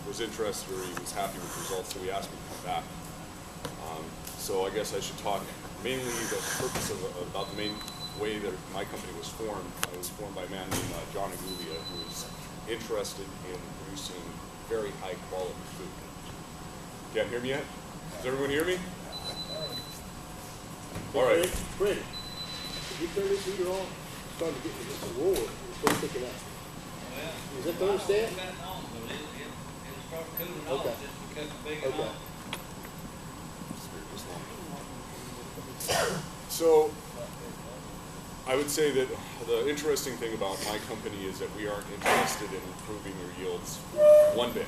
was interested or he was happy with the results, so he asked me to come back. So I guess I should talk mainly the purpose of about the main way that my company was formed. It was formed by a man named John Agulia, who was interested in producing very high quality food. Can't hear me yet? Does everyone hear me? All right. Brandon, if you turn this heater on, it's starting to get just a roar. It's going to pick it up. Is that the understand? It'll start cooling off just because it's big enough. So I would say that the interesting thing about my company is that we aren't interested in improving your yields one bit.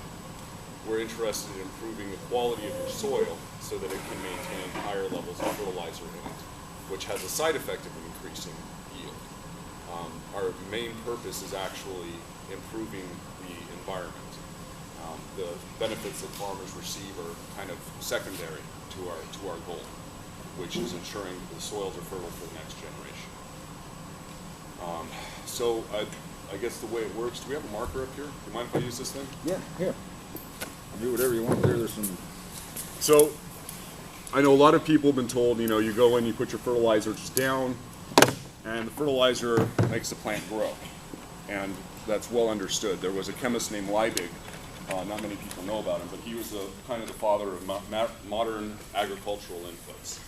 We're interested in improving the quality of your soil so that it can maintain higher levels of fertilizer in it, which has a side effect of increasing yield. Our main purpose is actually improving the environment. The benefits that farmers receive are kind of secondary to our goal, which is ensuring the soils are fertile for the next generation. So I guess the way it works, do we have a marker up here? Do you mind if I use this thing? Yeah, here. Do whatever you want there. There's some. So I know a lot of people have been told, you go in, you put your fertilizers down, and the fertilizer makes the plant grow. And that's well understood. There was a chemist named Liebig. Not many people know about him, but he was kind of the father of modern agricultural inputs.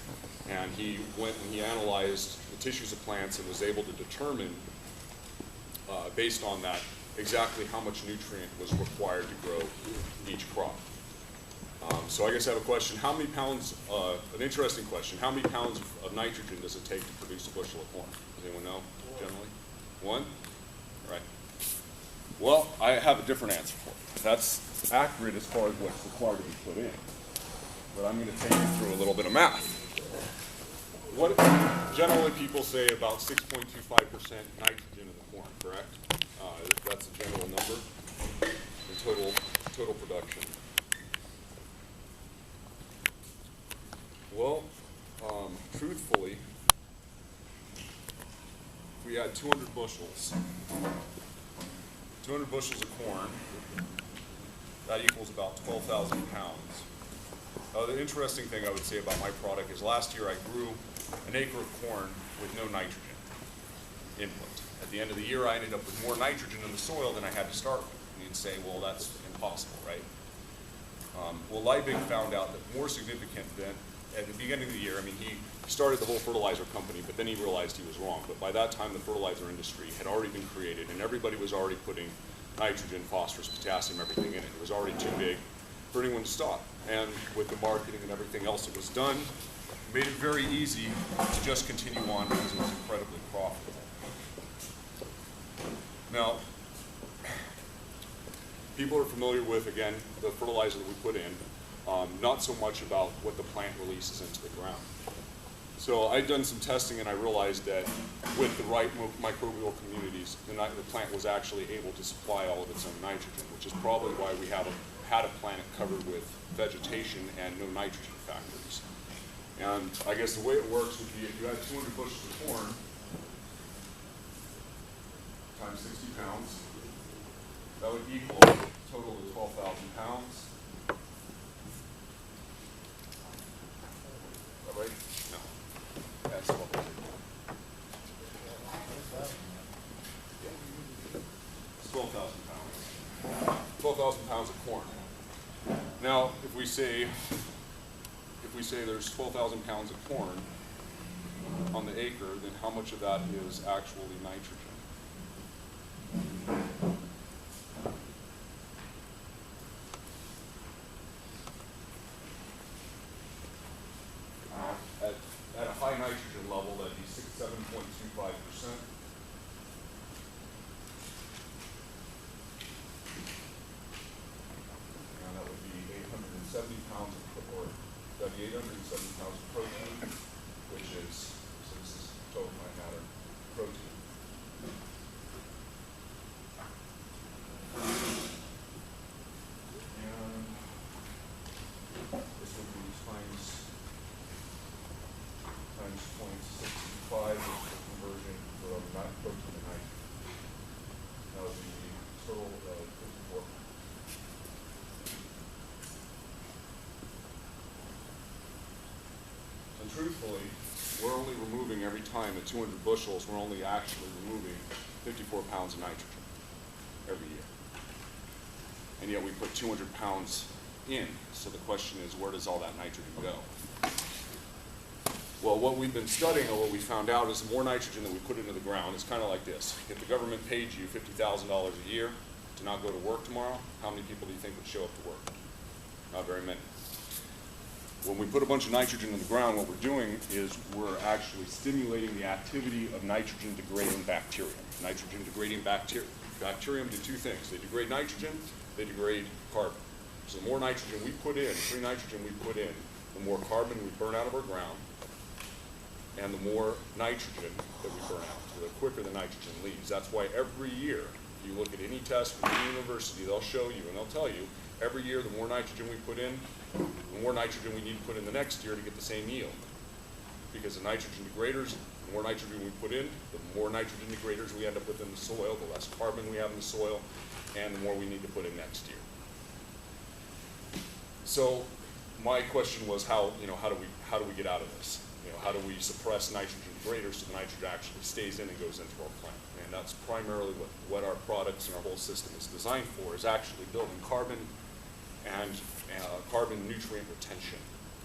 And he went and he analyzed the tissues of plants and was able to determine, based on that, exactly how much nutrient was required to grow each crop. So I guess I have a question. How many pounds, an interesting question, how many pounds of nitrogen does it take to produce a bushel of corn? Does anyone know, generally? One? Right. Well, I have a different answer for it. That's accurate as far as what's required to be put in. But I'm going to take you through a little bit of math. What generally people say about 6.25% nitrogen in the corn, correct? That's a general number in total production. Well, truthfully, if we had 200 bushels, 200 bushels of corn, that equals about 12,000 pounds. The interesting thing I would say about my product is last year I grew an acre of corn with no nitrogen input. At the end of the year, I ended up with more nitrogen in the soil than I had to start with. And you'd say, well, that's impossible, right? Well, Liebig found out that more significant than at the beginning of the year, he started the whole fertilizer company, but then he realized he was wrong. But by that time, the fertilizer industry had already been created, and everybody was already putting nitrogen, phosphorus, potassium, everything in it. It was already too big for anyone to stop. And with the marketing and everything else that was done, it made it very easy to just continue on because it was incredibly profitable. Now, people are familiar with, again, the fertilizer that we put in, not so much about what the plant releases into the ground. So I'd done some testing and I realized that with the right microbial communities, the plant was actually able to supply all of its own nitrogen, which is probably why we had a planet covered with vegetation and no nitrogen factories. And I guess the way it works would be if you had 200 bushels of corn times 60 pounds, that would equal a total of 12,000 pounds. Is that right? No. That's 12,000. It's 12,000 pounds. 12,000 pounds of corn. Now, if we say there's 12,000 pounds of corn on the acre, then how much of that is actually nitrogen? At a high nitrogen level, that'd be 7.25%. And that would be 870 pounds of protein, which is, so this is total plant matter, protein. And this would be times 0.65 is the conversion from protein to nitrogen. That would be total 54. truthfully, we're only removing every time at 200 bushels, we're only actually removing 54 pounds of nitrogen every year. And yet we put 200 pounds in. So the question is, where does all that nitrogen go? Well, what we've been studying, or what we found out, is the more nitrogen that we put into the ground, it's kind of like this. If the government paid you $50,000 a year to not go to work tomorrow, how many people do you think would show up to work? Not very many. When we put a bunch of nitrogen in the ground, what we're doing is we're actually stimulating the activity of nitrogen-degrading bacterium. Nitrogen-degrading bacterium do two things. They degrade nitrogen, they degrade carbon. So the more nitrogen we put in, free nitrogen we put in, the more carbon we burn out of our ground, and the more nitrogen that we burn out, so the quicker the nitrogen leaves. That's why every year, if you look at any test from any university, they'll show you and they'll tell you, every year the more nitrogen we put in, the more nitrogen we need to put in the next year to get the same yield. Because the nitrogen degraders, the more nitrogen we put in, the more nitrogen degraders we end up with in the soil, the less carbon we have in the soil, and the more we need to put in next year. So my question was, how do we get out of this? How do we suppress nitrogen degraders so the nitrogen actually stays in and goes into our plant? And that's primarily what our products and our whole system is designed for, is actually building carbon and carbon nutrient retention.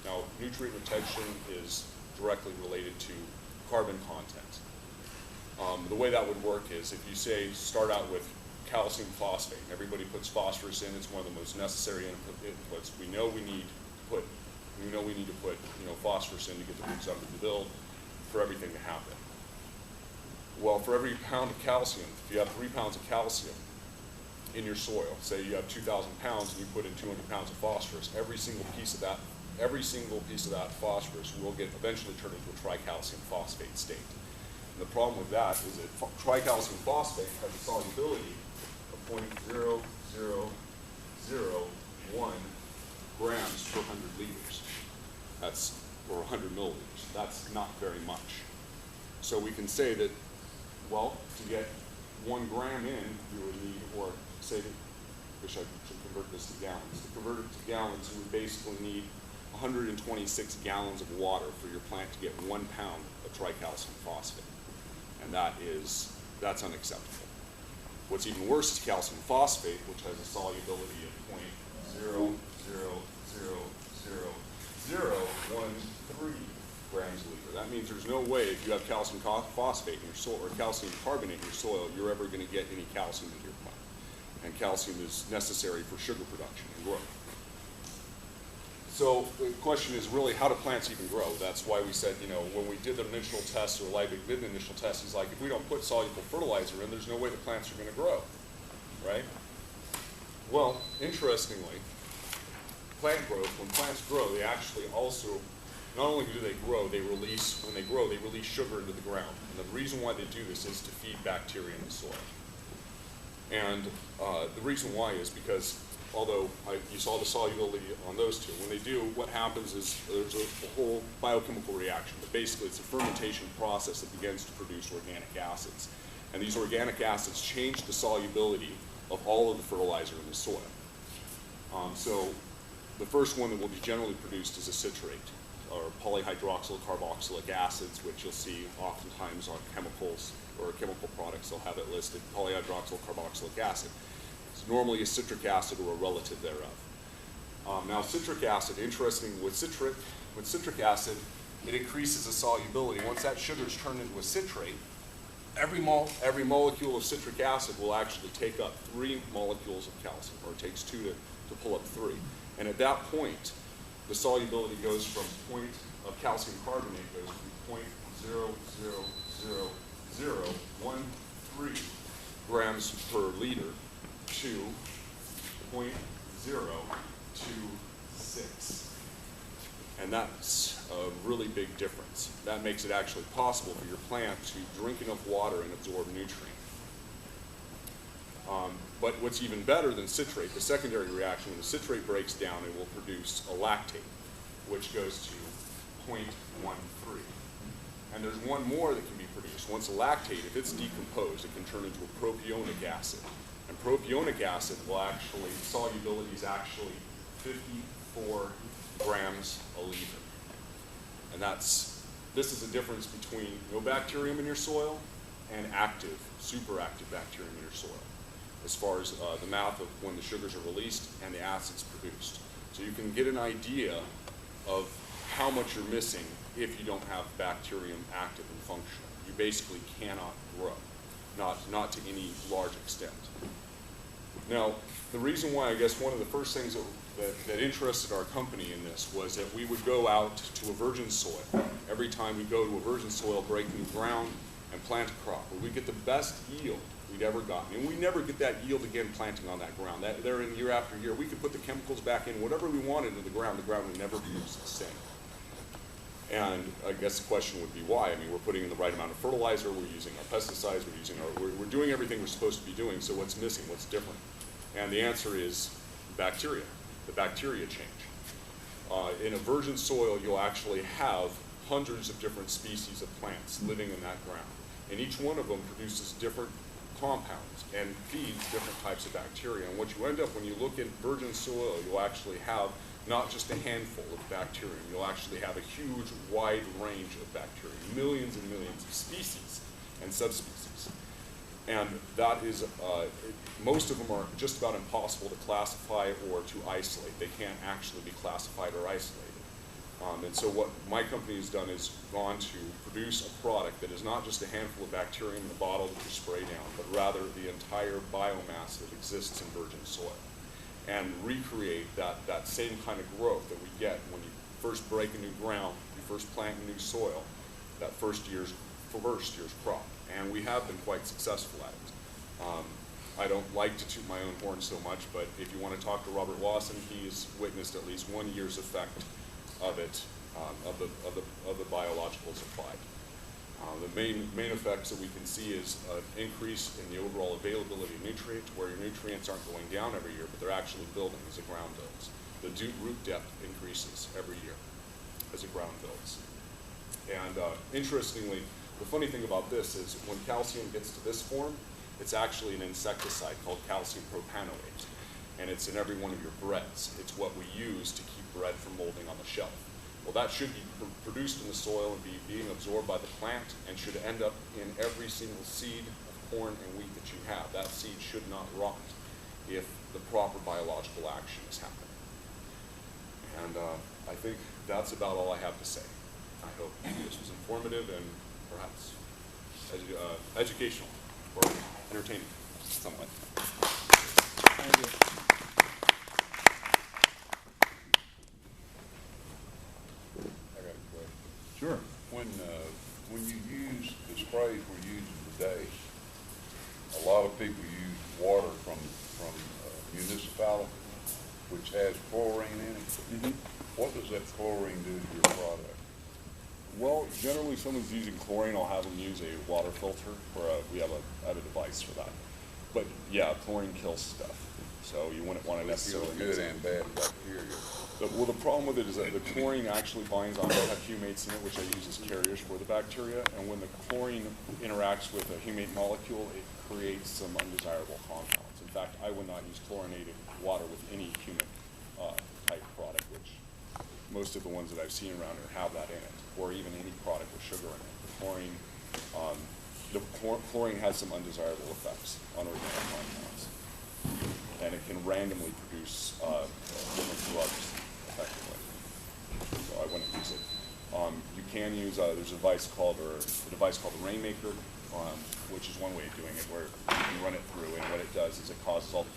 Now, nutrient retention is directly related to carbon content. The way that would work is, if you say start out with calcium phosphate, everybody puts phosphorus in, it's one of the most necessary inputs. We know we need to put phosphorus in to get the roots up to build, for everything to happen. Well, for every pound of calcium, if you have 3 pounds of calcium in your soil, say you have 2,000 pounds and you put in 200 pounds of phosphorus, every single piece of that phosphorus will get eventually turned into a tricalcium phosphate state. And the problem with that is that tricalcium phosphate has a solubility of 0.0001 grams per 100 liters. That's, or 100 milliliters. That's not very much. So we can say that, well, to get 1 gram in, you would need, or say, wish I should convert this to gallons. To convert it to gallons, you would basically need 126 gallons of water for your plant to get 1 pound of tricalcium phosphate. And that's unacceptable. What's even worse is calcium phosphate, which has a solubility of 0.0000013 grams a liter. That means there's no way, if you have calcium phosphate in your soil, or calcium carbonate in your soil, you're ever going to get any calcium into your plant. And calcium is necessary for sugar production and growth. So the question is really, how do plants even grow? That's why we said, when we did the initial test, or Liebig did the initial test, he's like, if we don't put soluble fertilizer in, there's no way the plants are going to grow, right? Well, interestingly, plant growth, when plants grow, they actually also, not only do they grow, when they grow, they release sugar into the ground. And the reason why they do this is to feed bacteria in the soil. And the reason why is because, although you saw the solubility on those two, when they do, what happens is there's a whole biochemical reaction, but basically it's a fermentation process that begins to produce organic acids. And these organic acids change the solubility of all of the fertilizer in the soil. So the first one that will be generally produced is a citrate, or polyhydroxyl carboxylic acids, which you'll see oftentimes on chemicals or chemical products. They'll have it listed, polyhydroxyl carboxylic acid. It's normally a citric acid or a relative thereof. Now, citric acid, interesting, with citric acid, it increases the solubility. Once that sugar is turned into a citrate, every molecule of citric acid will actually take up 3 molecules of calcium, or it takes 2 to pull up 3. And at that point, the solubility goes from of calcium carbonate goes from 0.00013 grams per liter to 0.026. And that's a really big difference. That makes it actually possible for your plant to drink enough water and absorb nutrients. But what's even better than citrate, the secondary reaction, when the citrate breaks down, it will produce a lactate, which goes to 0.13. And there's one more that can be produced. Once a lactate, if it's decomposed, it can turn into a propionic acid. And propionic acid will actually, solubility is actually 54 grams a liter. And that's this is the difference between no bacterium in your soil and active, super active bacterium in your soil, as far as the math of when the sugars are released and the acids produced. So you can get an idea of how much you're missing if you don't have bacterium active and functional. You basically cannot grow, not to any large extent. Now, the reason why, I guess one of the first things that interested our company in this was that we would go out to a virgin soil. Every time we go to a virgin soil, break new ground, and plant a crop, where we get the best yield we'd ever gotten. And we never get that yield again planting on that ground. They're in year after year. We could put the chemicals back in, whatever we wanted into the ground would never produce the same. And I guess the question would be why. I mean, we're putting in the right amount of fertilizer, we're using our pesticides, we're doing everything we're supposed to be doing, so what's missing, what's different? And the answer is bacteria, the bacteria change. In a virgin soil, you'll actually have hundreds of different species of plants living in that ground. And each one of them produces different compounds and feeds different types of bacteria. And what you end up when you look at virgin soil, you'll actually have not just a handful of bacterium, you'll actually have a huge, wide range of bacteria, millions and millions of species and subspecies. And that is, most of them are just about impossible to classify or to isolate. They can't actually be classified or isolated. And so what my company has done is gone to produce a product that is not just a handful of bacteria in the bottle that you spray down, but rather the entire biomass that exists in virgin soil, and recreate that same kind of growth that we get when you first break a new ground, you first plant a new soil, that first year's crop. And we have been quite successful at it. I don't like to toot my own horn so much, but if you want to talk to Robert Lawson, he's witnessed at least 1 year's effect of it, of the biologicals applied. The main effects that we can see is an increase in the overall availability of nutrients, where your nutrients aren't going down every year, but they're actually building as the ground builds. The root depth increases every year as the ground builds. And interestingly, the funny thing about this is when calcium gets to this form, it's actually an insecticide called calcium propanoate, and it's in every one of your breads. It's what we use to keep bread from molding on the shelf. Well, that should be produced in the soil and be being absorbed by the plant, and should end up in every single seed of corn and wheat that you have. That seed should not rot if the proper biological action is happening. And I think that's about all I have to say. I hope this was informative and perhaps educational or entertaining somewhat. Thank you. I got a question. Sure. When you use the sprays we're using today, a lot of people use water from municipality, which has chlorine in it. Mm-hmm. What does that chlorine do to your product? Well, generally, if someone's using chlorine, I'll have them use a water filter, or we have a device for that. But yeah, chlorine kills stuff, so you wouldn't want to necessarily Good and bad bacteria. Well, the problem with it is that the chlorine actually binds on humates in it, which I use as carriers for the bacteria, and when the chlorine interacts with a humate molecule, it creates some undesirable compounds. In fact, I would not use chlorinated water with any human type product, which most of the ones that I've seen around here have that in it, or even any product with sugar in it. Chlorine has some undesirable effects on organic compounds, and it can randomly produce different drugs effectively. So I wouldn't use it. You can use there's a device called the Rainmaker, which is one way of doing it, where you can run it through, and what it does is it causes all the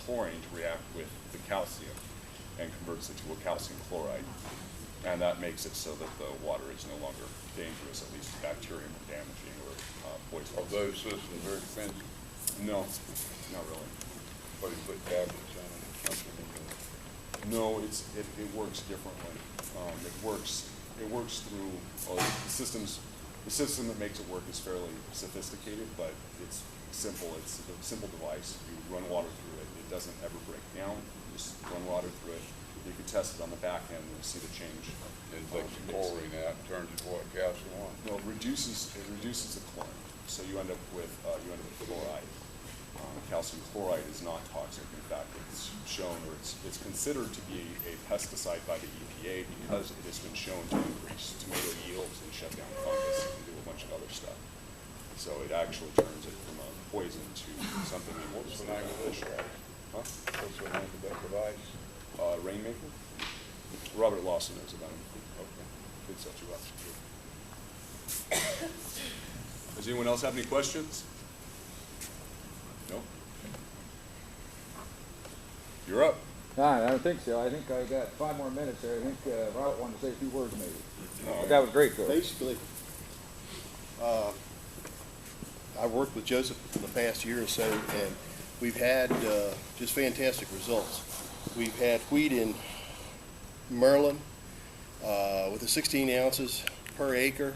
chlorine to react with the calcium and converts it to a calcium chloride. And that makes it so that the water is no longer dangerous, at least bacterium or damaging or poisonous. Are those systems very expensive? No, not really. But you put tablets in it or something in there? No, it works differently. It works through the systems. The system that makes it work is fairly sophisticated, but it's simple. It's a simple device. You run water through it. It doesn't ever break down. You just run water through it. You can test it on the back end and see the change. It takes the chlorine out and turns it to what, calcium on? No, it reduces the chlorine. So you end up with chloride. Calcium chloride is not toxic. In fact, it's shown, or it's considered to be a pesticide by the EPA because it has been shown to increase tomato yields and shut down fungus and do a bunch of other stuff. So it actually turns it from a poison to something that What's works the for name of this? Huh? What's the name of that device? Rainmaker? Robert Lawson knows about him. Okay. Could set you up. Does anyone else have any questions? No? You're up. I don't think so. I think I got 5 more minutes there. I think Robert wanted to say a few words maybe. All But right. that was great, though. Basically, I've worked with Joseph for the past year or so, and we've had just fantastic results. We've had wheat in Maryland with the 16 ounces per acre.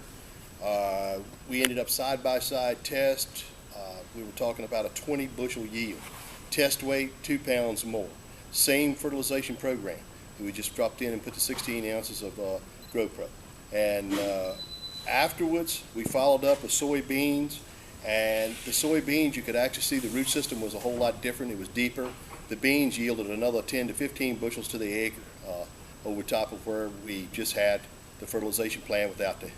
We ended up side-by-side test. We were talking about a 20 bushel yield. Test weight, 2 pounds more. Same fertilization program. We just dropped in and put the 16 ounces of GrowPro. And afterwards, we followed up with soybeans. And the soybeans, you could actually see the root system was a whole lot different. It was deeper. The beans yielded another 10 to 15 bushels to the acre over top of where we just had the fertilization plan without the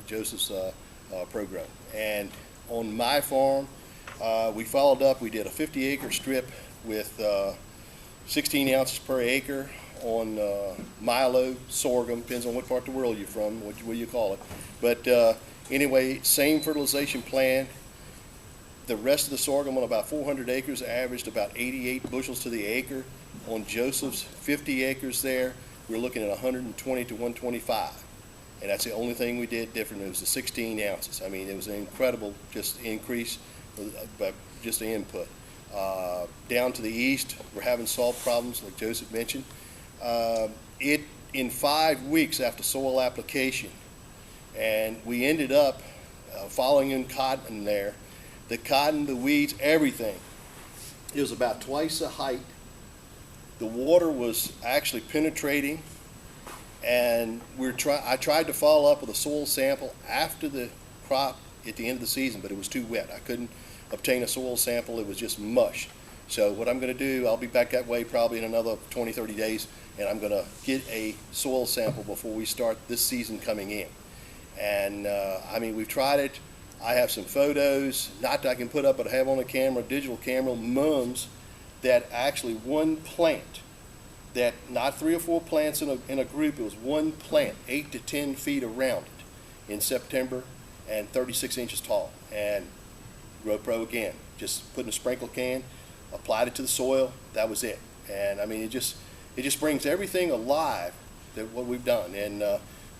Joseph's program. And on my farm, we followed up. We did a 50-acre strip with 16 ounces per acre on milo, sorghum, depends on what part of the world you're from, what you call it. But anyway, same fertilization plan. The rest of the sorghum on about 400 acres averaged about 88 bushels to the acre. On Joseph's 50 acres there, we're looking at 120 to 125. And that's the only thing we did different. It was the 16 ounces. I mean, it was an incredible just increase, but just the input. Down to the east, we're having salt problems, like Joseph mentioned. In 5 weeks after soil application, and we ended up following in cotton there. The cotton, the weeds, everything. It was about twice the height. The water was actually penetrating, and I tried to follow up with a soil sample after the crop at the end of the season, but it was too wet. I couldn't obtain a soil sample. It was just mush. So what I'm going to do, I'll be back that way probably in another 20, 30 days, and I'm going to get a soil sample before we start this season coming in. And I mean, we've tried it. I have some photos, not that I can put up, but I have on a camera, digital camera, mums that actually one plant, that not 3 or 4 plants in a group, it was one plant, 8 to 10 feet around it in September and 36 inches tall. And GrowPro again, just put in a sprinkle can, applied it to the soil, that was it. And I mean, it just brings everything alive that what we've done. And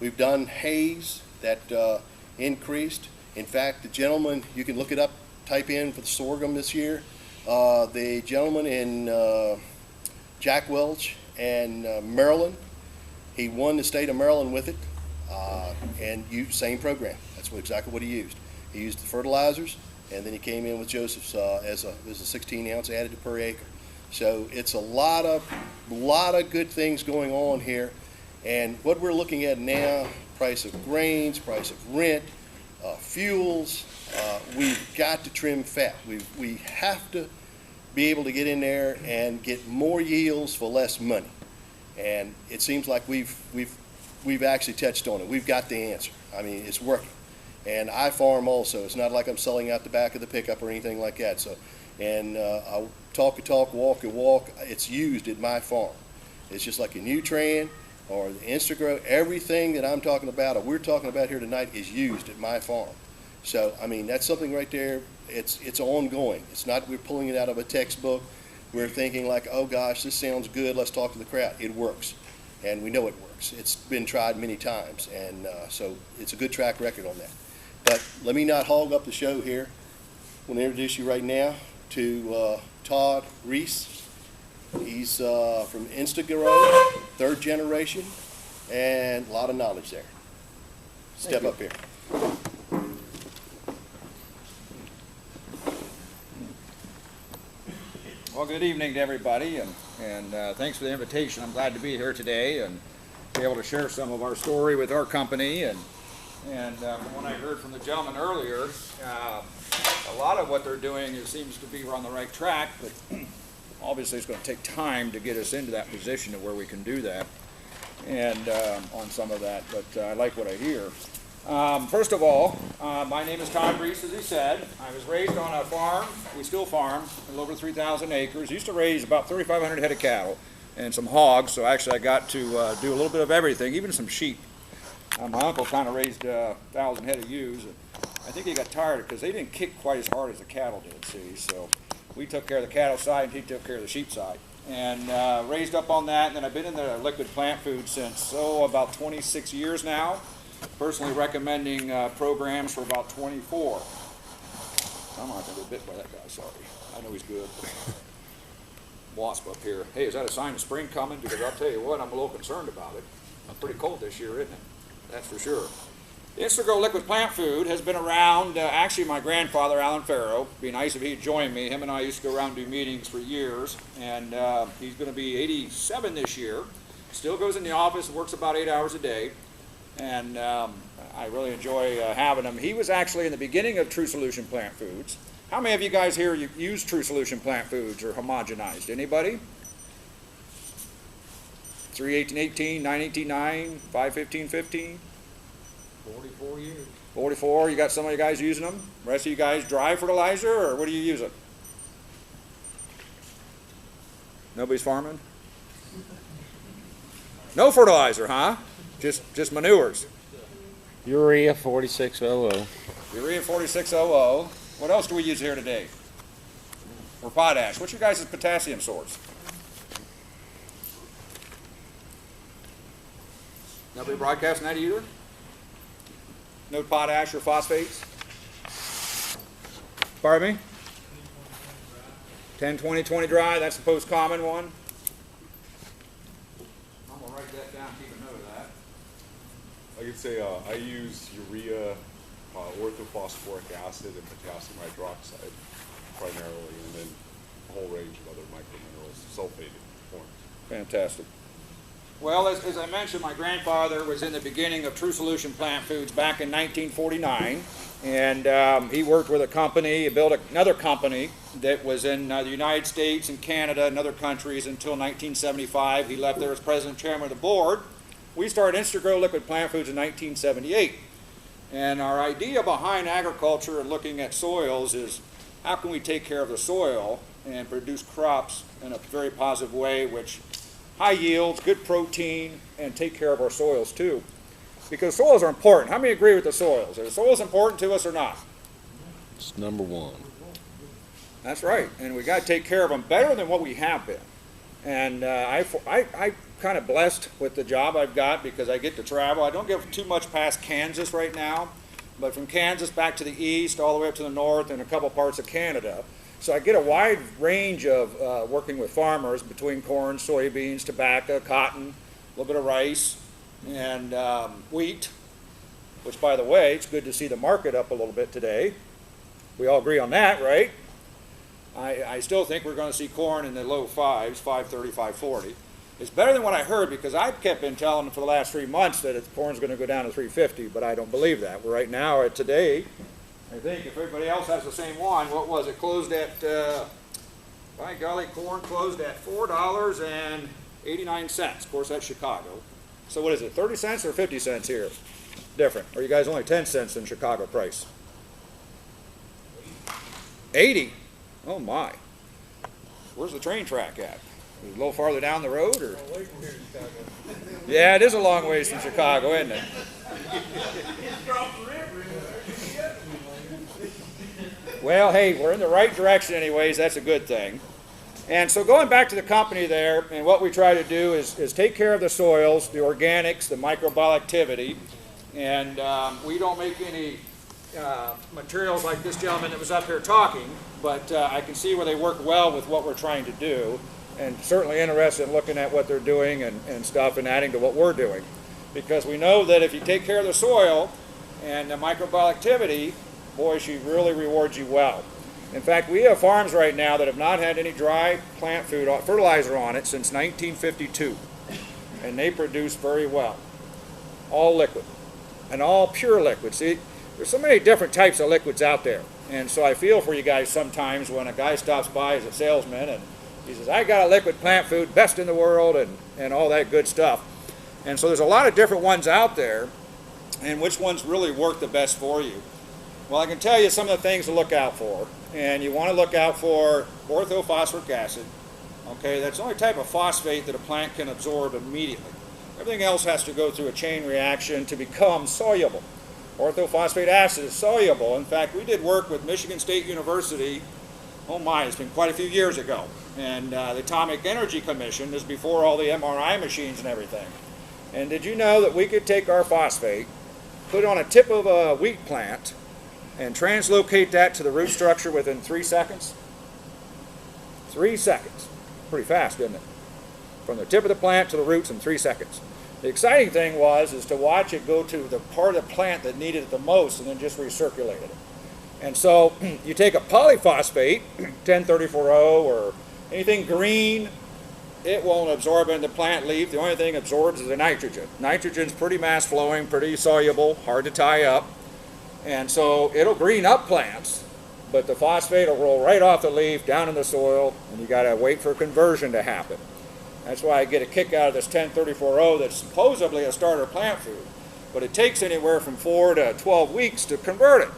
we've done haze that increased. In fact, the gentleman, you can look it up, type in for the sorghum this year. The gentleman in Jack Welch and Maryland, he won the state of Maryland with it, and same program. That's exactly what he used. He used the fertilizers, and then he came in with Joseph's as a 16 ounce added to per acre. So it's a lot of good things going on here, and what we're looking at now, price of grains, price of rent, fuels, we've got to trim fat. We have to be able to get in there and get more yields for less money. And it seems like we've actually touched on it. We've got the answer. I mean, it's working. And I farm also. It's not like I'm selling out the back of the pickup or anything like that. So, and I talk a talk, walk a walk. It's used at my farm. It's just like a Nutran or the Instagrow. Everything that I'm talking about or we're talking about here tonight is used at my farm. So, I mean, that's something right there. It's ongoing. It's not we're pulling it out of a textbook. We're thinking like, oh gosh, this sounds good. Let's talk to the crowd. It works, and we know it works. It's been tried many times, and so it's a good track record on that. But let me not hog up the show here. I want to introduce you right now to Todd Reese. He's from Instagrow, 3rd generation, and a lot of knowledge there. Step up here. Well, good evening to everybody, and thanks for the invitation. I'm glad to be here today and be able to share some of our story with our company. And from what I heard from the gentleman earlier, a lot of what they're doing seems to be on the right track, but obviously it's going to take time to get us into that position to where we can do that, and on some of that, but I like what I hear. First of all, my name is Todd Reese, as he said. I was raised on a farm. We still farm a little over 3,000 acres. Used to raise about 3,500 head of cattle and some hogs, so actually I got to do a little bit of everything, even some sheep. My uncle kind of raised 1,000 head of ewes. I think he got tired because they didn't kick quite as hard as the cattle did, see, so we took care of the cattle side and he took care of the sheep side. And raised up on that, and then I've been in the liquid plant food since, about 26 years now. Personally recommending programs for about 24. I'm not going to get bit by that guy, sorry. I know he's good. Wasp up here. Hey, is that a sign of spring coming? Because I'll tell you what, I'm a little concerned about it. It's pretty cold this year, isn't it? That's for sure. The Instagrow liquid plant food has been around, actually my grandfather, Alan Farrow. It'd be nice if he'd join me. Him and I used to go around and do meetings for years. And he's going to be 87 this year. Still goes in the office and works about 8 hours a day. And I really enjoy having him. He was actually in the beginning of True Solution Plant Foods. How many of you guys here use True Solution Plant Foods or homogenized? Anybody? 31818, 918-9, 515-15? 44 years. 44, you got some of you guys using them? The rest of you guys dry fertilizer, or what do you use it? Nobody's farming? No fertilizer, huh? Just manures. Urea 4600. Urea 4600. What else do we use here today? Or potash. What's your guys' potassium source? Nobody broadcasting that either? No potash or phosphates? Pardon me? 10, 20, 20 dry. That's the most common one. I'm going to write that down, keep a note of that. I could say I use urea, orthophosphoric acid, and potassium hydroxide primarily, and then a whole range of other microminerals, sulfated forms. Fantastic. Well, as I mentioned, my grandfather was in the beginning of True Solution Plant Foods back in 1949, and he worked with a company, he built another company that was in the United States and Canada and other countries until 1975. He left there as president and chairman of the board. We started Instagrow Liquid Plant Foods in 1978, and our idea behind agriculture and looking at soils is how can we take care of the soil and produce crops in a very positive way, which high yields, good protein, and take care of our soils too. Because soils are important. How many agree with the soils? Are the soils important to us or not? It's number one. That's right. And we got to take care of them better than what we have been. And I kind of blessed with the job I've got because I get to travel. I don't get too much past Kansas right now, but from Kansas back to the east, all the way up to the north, and a couple parts of Canada. So I get a wide range of working with farmers between corn, soybeans, tobacco, cotton, a little bit of rice, and wheat, which, by the way, it's good to see the market up a little bit today. We all agree on that, right? I still think we're going to see corn in the low fives, 530, 540. It's better than what I heard because I've kept been telling them for the last 3 months that corn's going to go down to 350, but I don't believe that. We're right now at today. I think if everybody else has the same one, what was it? Closed at, by golly, corn closed at $4.89. Of course, that's Chicago. So what is it, 30 cents or 50 cents here? Different. Or you guys only 10 cents in Chicago price? 80? Oh my. Where's the train track at? Is it a little farther down the road, or? Yeah, it is a long ways from Chicago, isn't it? Well, hey, we're in the right direction anyways. That's a good thing. And so going back to the company there, and what we try to do is take care of the soils, the organics, the microbial activity, and we don't make any materials like this gentleman that was up here talking, but I can see where they work well with what we're trying to do, and certainly interested in looking at what they're doing and stuff and adding to what we're doing. Because we know that if you take care of the soil and the microbial activity, boy, she really rewards you well. In fact, we have farms right now that have not had any dry plant food fertilizer on it since 1952, and they produce very well. All liquid, and all pure liquid. See, there's so many different types of liquids out there, and so I feel for you guys sometimes when a guy stops by as a salesman and He says, I got a liquid plant food, best in the world, and all that good stuff. And so there's a lot of different ones out there, and which ones really work the best for you. Well, I can tell you some of the things to look out for. And you want to look out for orthophosphoric acid. Okay, that's the only type of phosphate that a plant can absorb immediately. Everything else has to go through a chain reaction to become soluble. Orthophosphate acid is soluble. In fact, we did work with Michigan State University, oh my, it's been quite a few years ago. And the Atomic Energy Commission, this is before all the MRI machines and everything. And did you know that we could take our phosphate, put it on a tip of a wheat plant, and translocate that to the root structure within 3 seconds? 3 seconds. Pretty fast, isn't it? From the tip of the plant to the roots in 3 seconds. The exciting thing is to watch it go to the part of the plant that needed it the most and then just recirculate it. And so you take a polyphosphate, 1034O or anything green, it won't absorb into the plant leaf. The only thing it absorbs is the nitrogen. Nitrogen's pretty mass flowing, pretty soluble, hard to tie up. And so it'll green up plants, but the phosphate will roll right off the leaf, down in the soil, and you got to wait for conversion to happen. That's why I get a kick out of this 1034O that's supposedly a starter plant food, but it takes anywhere from 4 to 12 weeks to convert it.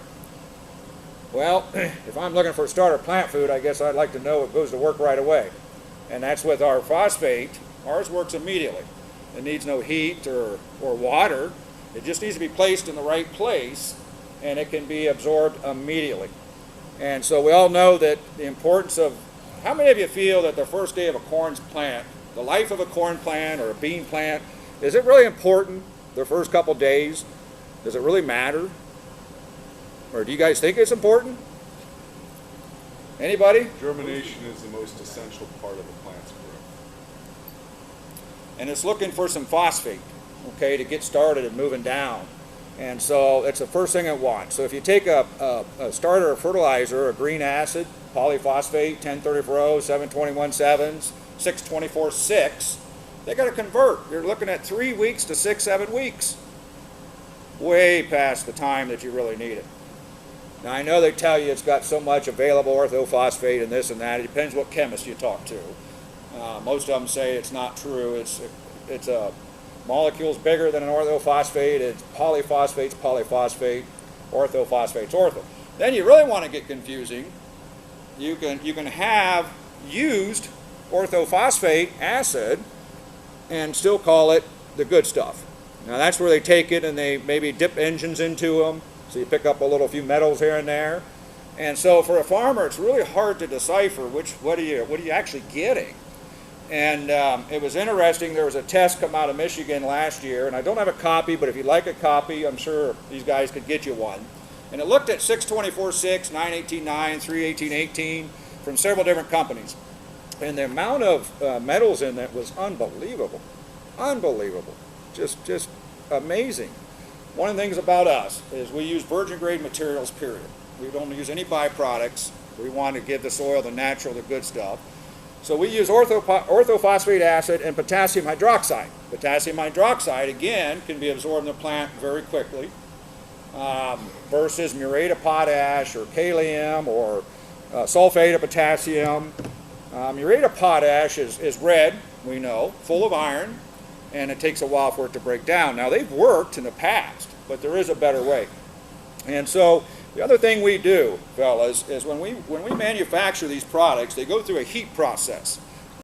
Well, if I'm looking for a starter plant food, I guess I'd like to know it goes to work right away. And that's with our phosphate. Ours works immediately. It needs no heat or water. It just needs to be placed in the right place, and it can be absorbed immediately. And so we all know that the importance of, how many of you feel that the first day of a corn plant, the life of a corn plant or a bean plant, is it really important the first couple days? Does it really matter? Or do you guys think it's important? Anybody? Germination is the most essential part of a plant's growth. And it's looking for some phosphate, okay, to get started and moving down. And so it's the first thing it wants. So if you take a starter fertilizer, a green acid, polyphosphate, 1034O, 721.7s, 624.6, they got to convert. You're looking at 3 weeks to 6-7 weeks. Way past the time that you really need it. Now I know they tell you it's got so much available orthophosphate and this and that. It depends what chemist you talk to. Most of them say it's not true. It's a molecule's bigger than an orthophosphate. It's polyphosphate's polyphosphate. Orthophosphate's ortho. Then you really want to get confusing. You can have used orthophosphate acid and still call it the good stuff. Now that's where they take it and they maybe dip engines into them. So you pick up a little few metals here and there. And so for a farmer, it's really hard to decipher what are you actually getting. And it was interesting, there was a test come out of Michigan last year, and I don't have a copy, but if you'd like a copy, I'm sure these guys could get you one. And it looked at 624.6, 918.9, 318.18 from several different companies. And the amount of metals in that was unbelievable. Unbelievable. Just amazing. One of the things about us is we use virgin grade materials, period. We don't use any byproducts. We want to give the soil the natural, the good stuff. So we use orthophosphate acid and potassium hydroxide. Potassium hydroxide, again, can be absorbed in the plant very quickly versus muriate of potash or kalium or sulfate of potassium. Muriate of potash is red, we know, full of iron, and it takes a while for it to break down. Now, they've worked in the past, but there is a better way. And so the other thing we do, fellas, is when we manufacture these products, they go through a heat process.